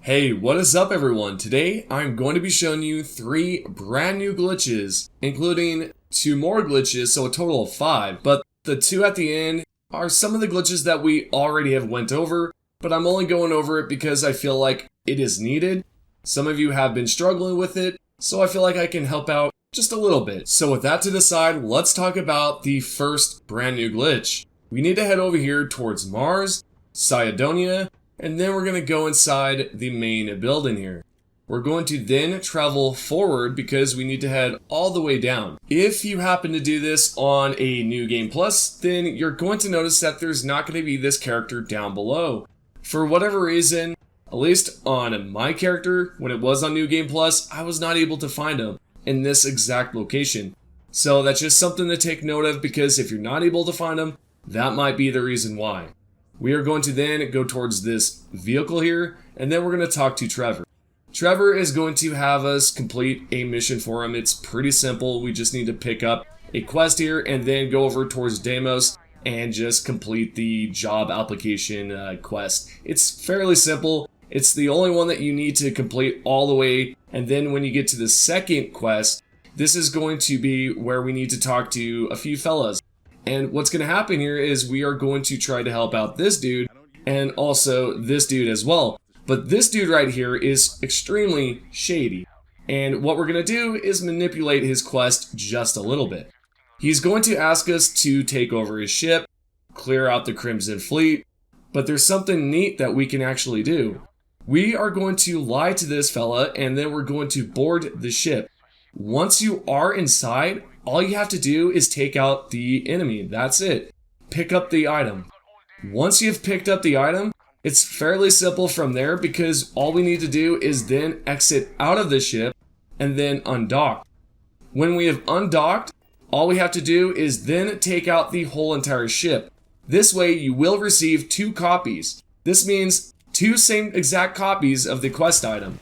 Hey, what is up everyone? Today I'm going to be showing you 3 brand new glitches, including 2 more glitches, so a total of 5. But the 2 at the end are some of the glitches that we already have went over, but I'm only going over it because I feel like it is needed. Some of you have been struggling with it, so I feel like I can help out just a little bit. So with that to the side, let's talk about the first brand new glitch. We need to head over here towards Mars, Cydonia, and then we're going to go inside the main building here. We're going to then travel forward because we need to head all the way down. If you happen to do this on a New Game Plus, then you're going to notice that there's not going to be this character down below. For whatever reason, at least on my character, when it was on New Game Plus, I was not able to find him in this exact location. So that's just something to take note of, because if you're not able to find him, that might be the reason why. We are going to then go towards this vehicle here, and then we're going to talk to Trevor. Trevor is going to have us complete a mission for him. It's pretty simple. We just need to pick up a quest here and then go over towards Deimos and just complete the job application quest. It's fairly simple. It's the only one that you need to complete all the way, and then when you get to the second quest, this is going to be where we need to talk to a few fellas. And what's going to happen here is we are going to try to help out this dude and also this dude as well. But this dude right here is extremely shady. And what we're going to do is manipulate his quest just a little bit. He's going to ask us to take over his ship, clear out the Crimson Fleet, but there's something neat that we can actually do. We are going to lie to this fella, and then we're going to board the ship. Once you are inside, all you have to do is take out the enemy. That's it. Pick up the item. Once you've picked up the item, it's fairly simple from there, because all we need to do is then exit out of the ship and then undock. When we have undocked, all we have to do is then take out the whole entire ship. This way you will receive 2 copies. This means 2 same exact copies of the quest item.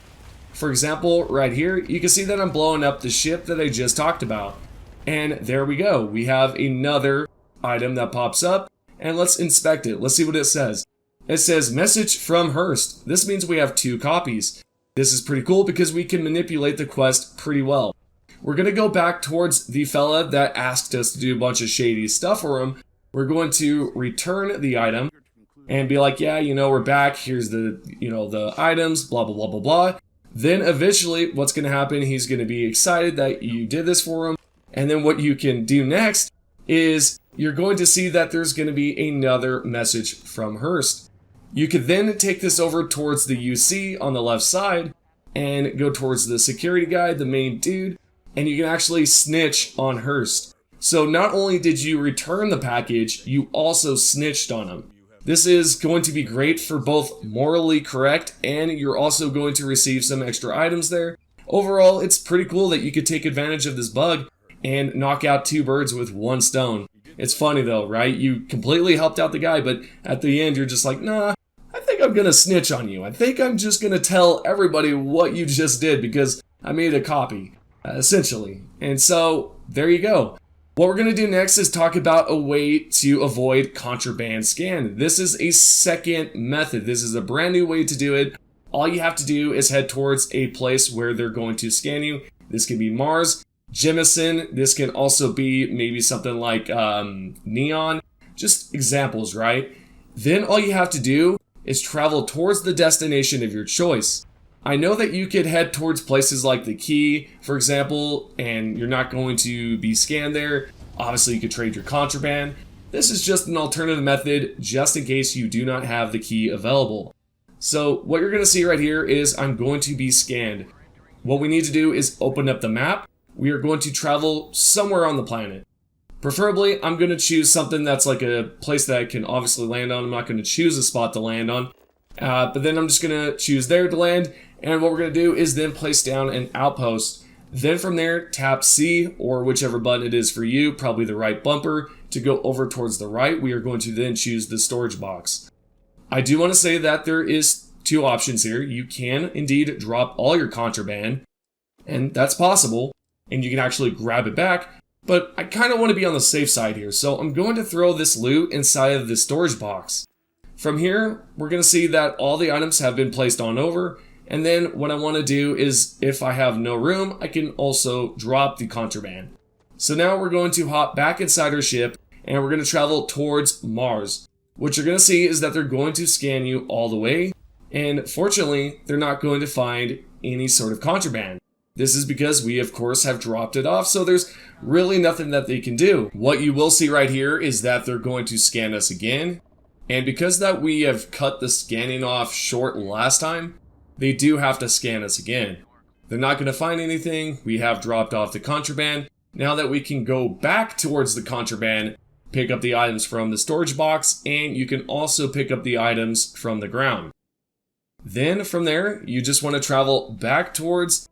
For example, right here, you can see that I'm blowing up the ship that I just talked about. And there we go. We have another item that pops up, and let's inspect it. Let's see what it says. It says message from Hearst. This means we have 2 copies. This is pretty cool because we can manipulate the quest pretty well. We're going to go back towards the fella that asked us to do a bunch of shady stuff for him. We're going to return the item and be like, yeah, we're back. Here's the items, blah, blah, blah, blah, blah. Then eventually what's going to happen, he's going to be excited that you did this for him. And then what you can do next is you're going to see that there's going to be another message from Hearst. You could then take this over towards the UC on the left side and go towards the security guy, the main dude, and you can actually snitch on Hearst. So not only did you return the package, you also snitched on him. This is going to be great for both morally correct, and you're also going to receive some extra items there. Overall, it's pretty cool that you could take advantage of this bug and knock out 2 birds with 1 stone. It's funny though, right? You completely helped out the guy, but at the end you're just like, nah, I think I'm gonna snitch on you. I think I'm just gonna tell everybody what you just did because I made a copy, essentially. And so, there you go. What we're gonna do next is talk about a way to avoid contraband scan. This is a second method. This is a brand new way to do it. All you have to do is head towards a place where they're going to scan you. This can be Mars, Jemison, this can also be maybe something like Neon, just examples, right? Then all you have to do is travel towards the destination of your choice. I know that you could head towards places like the Key, for example, and you're not going to be scanned there. Obviously, you could trade your contraband. This is just an alternative method just in case you do not have the key available. So what you're going to see right here is I'm going to be scanned. What we need to do is open up the map. We are going to travel somewhere on the planet. Preferably, I'm going to choose something that's like a place that I can obviously land on. I'm not going to choose a spot to land on. But then I'm just going to choose there to land. And what we're going to do is then place down an outpost. Then from there, tap C or whichever button it is for you, probably the right bumper, to go over towards the right. We are going to then choose the storage box. I do want to say that there is 2 options here. You can indeed drop all your contraband, and that's possible. And you can actually grab it back, but I kind of want to be on the safe side here, so I'm going to throw this loot inside of the storage box. From here, we're going to see that all the items have been placed on over, And then what I want to do is, if I have no room, I can also drop the contraband. So now we're going to hop back inside our ship and we're going to travel towards Mars. What you're going to see is that they're going to scan you all the way. And fortunately, they're not going to find any sort of contraband. This is because we, of course, have dropped it off, so there's really nothing that they can do. What you will see right here is that they're going to scan us again. And because that we have cut the scanning off short last time, they do have to scan us again. They're not going to find anything. We have dropped off the contraband. Now that we can go back towards the contraband, pick up the items from the storage box, and you can also pick up the items from the ground. Then from there, you just want to travel back towards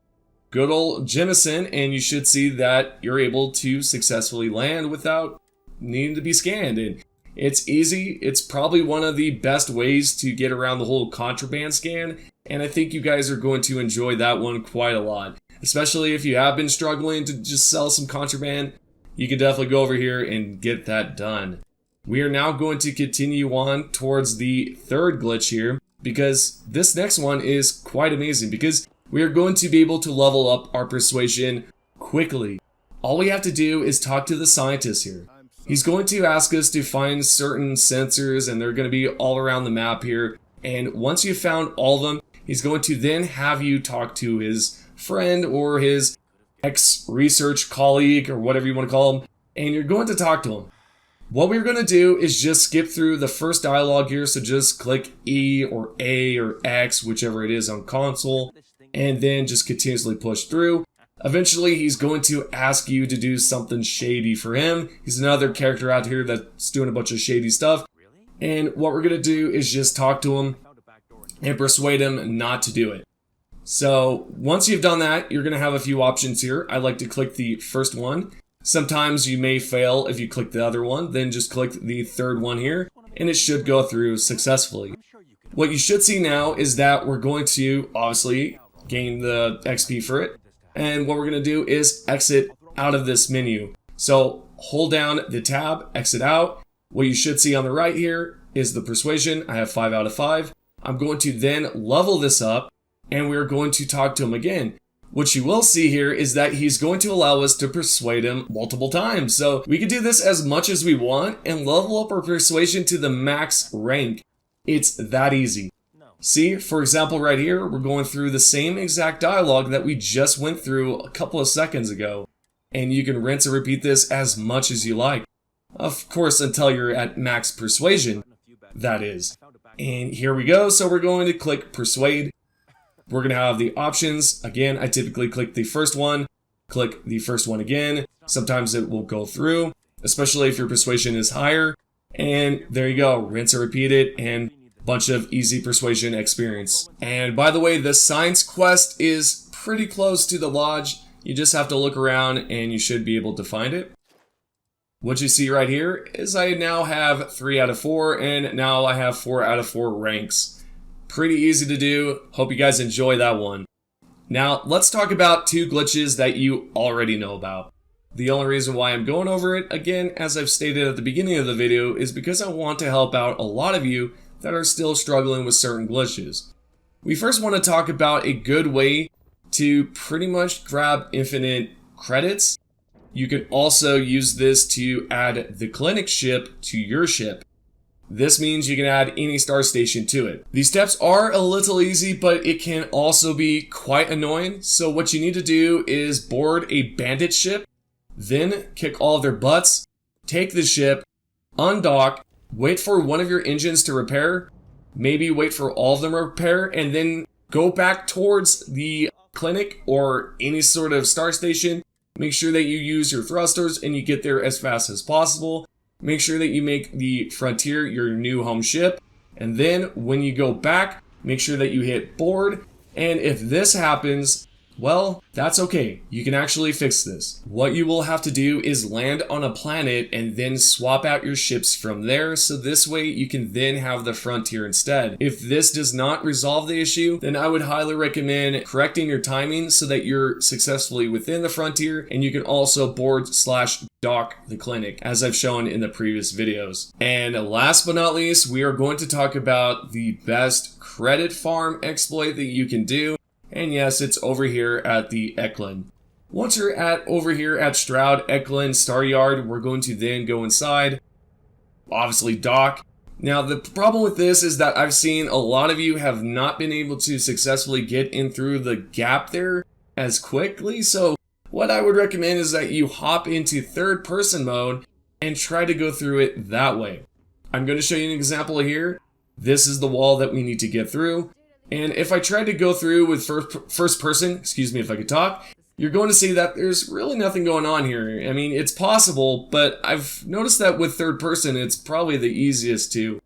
good old Jemison, and you should see that you're able to successfully land without needing to be scanned. And it's easy. It's probably one of the best ways to get around the whole contraband scan, and I think you guys are going to enjoy that one quite a lot. Especially if you have been struggling to just sell some contraband, you can definitely go over here and get that done. We are now going to continue on towards the third glitch here, because this next one is quite amazing, because we are going to be able to level up our persuasion quickly. All we have to do is talk to the scientist here. He's going to ask us to find certain sensors, and they're going to be all around the map here. And once you've found all of them, he's going to then have you talk to his friend or his ex-research colleague or whatever you want to call him, and you're going to talk to him. What we're going to do is just skip through the first dialogue here, so just click E or A or X, whichever it is on console, and then just continuously push through. Eventually, he's going to ask you to do something shady for him. He's another character out here that's doing a bunch of shady stuff. And what we're going to do is just talk to him and persuade him not to do it. So once you've done that, you're going to have a few options here. I like to click the first one. Sometimes you may fail if you click the other one. Then just click the third one here, and it should go through successfully. What you should see now is that we're going to obviously gain the XP for it. And what we're going to do is exit out of this menu. So hold down the tab, exit out. What you should see on the right here is the persuasion. I have 5 out of 5. I'm going to then level this up, and we're going to talk to him again. What you will see here is that he's going to allow us to persuade him multiple times. So we can do this as much as we want and level up our persuasion to the max rank. It's that easy. See, for example, right here, we're going through the same exact dialogue that we just went through a couple of seconds ago. And you can rinse and repeat this as much as you like. Of course, until you're at max persuasion, that is. And here we go. So we're going to click Persuade. We're going to have the options. Again, I typically click the first one. Click the first one again. Sometimes it will go through, especially if your persuasion is higher. And there you go. Rinse and repeat it, and bunch of easy persuasion experience. And by the way, the science quest is pretty close to the lodge. You just have to look around and you should be able to find it. What you see right here is I now have 3 out of 4, and now I have 4 out of 4 ranks. Pretty easy to do. Hope you guys enjoy that one. Now let's talk about 2 glitches that you already know about. The only reason why I'm going over it, again, as I've stated at the beginning of the video, is because I want to help out a lot of you that are still struggling with certain glitches. We first want to talk about a good way to pretty much grab infinite credits. You can also use this to add the clinic ship to your ship. This means you can add any star station to it. These steps are a little easy, but it can also be quite annoying. So what you need to do is board a bandit ship, then kick all of their butts, take the ship, undock, wait for one of your engines to repair, maybe wait for all of them to repair, and then go back towards the clinic or any sort of star station. Make sure that you use your thrusters and you get there as fast as possible. Make sure that you make the Frontier your new home ship. And then when you go back, make sure that you hit board. And if this happens, Well, that's okay. You can actually fix this. What you will have to do is land on a planet and then swap out your ships from there, so this way you can then have the frontier instead. If this does not resolve the issue, then I would highly recommend correcting your timing so that you're successfully within the frontier, and you can also board/dock the clinic, as I've shown in the previous videos. And last but not least, we are going to talk about the best credit farm exploit that you can do. And yes, it's over here at the Eklund. Once you're over here at Stroud, Eklund, Star Yard, we're going to then go inside, obviously dock. Now the problem with this is that I've seen a lot of you have not been able to successfully get in through the gap there as quickly, so what I would recommend is that you hop into third person mode and try to go through it that way. I'm going to show you an example here. This is the wall that we need to get through. And if I tried to go through with first person, excuse me if I could talk, you're going to see that there's really nothing going on here. I mean, it's possible, but I've noticed that with third person, it's probably the easiest to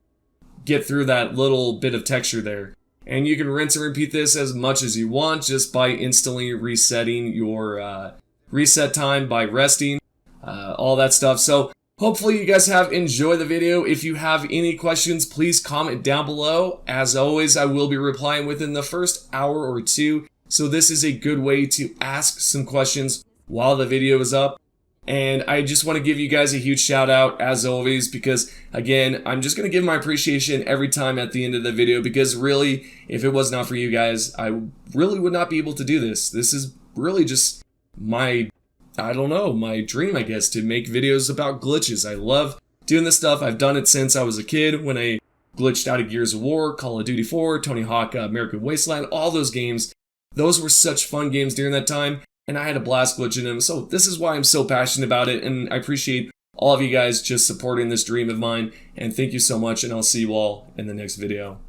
get through that little bit of texture there. And you can rinse and repeat this as much as you want just by instantly resetting your reset time by resting, all that stuff. So hopefully you guys have enjoyed the video. If you have any questions, please comment down below. As always, I will be replying within the first hour or two. So this is a good way to ask some questions while the video is up. And I just want to give you guys a huge shout out as always, because again, I'm just going to give my appreciation every time at the end of the video, because really, if it was not for you guys, I really would not be able to do this. This is really just my dream, I guess, to make videos about glitches. I love doing this stuff. I've done it since I was a kid when I glitched out of Gears of War, Call of Duty 4, Tony Hawk, American Wasteland, all those games. Those were such fun games during that time, and I had a blast glitching them. So this is why I'm so passionate about it, and I appreciate all of you guys just supporting this dream of mine. And thank you so much, and I'll see you all in the next video.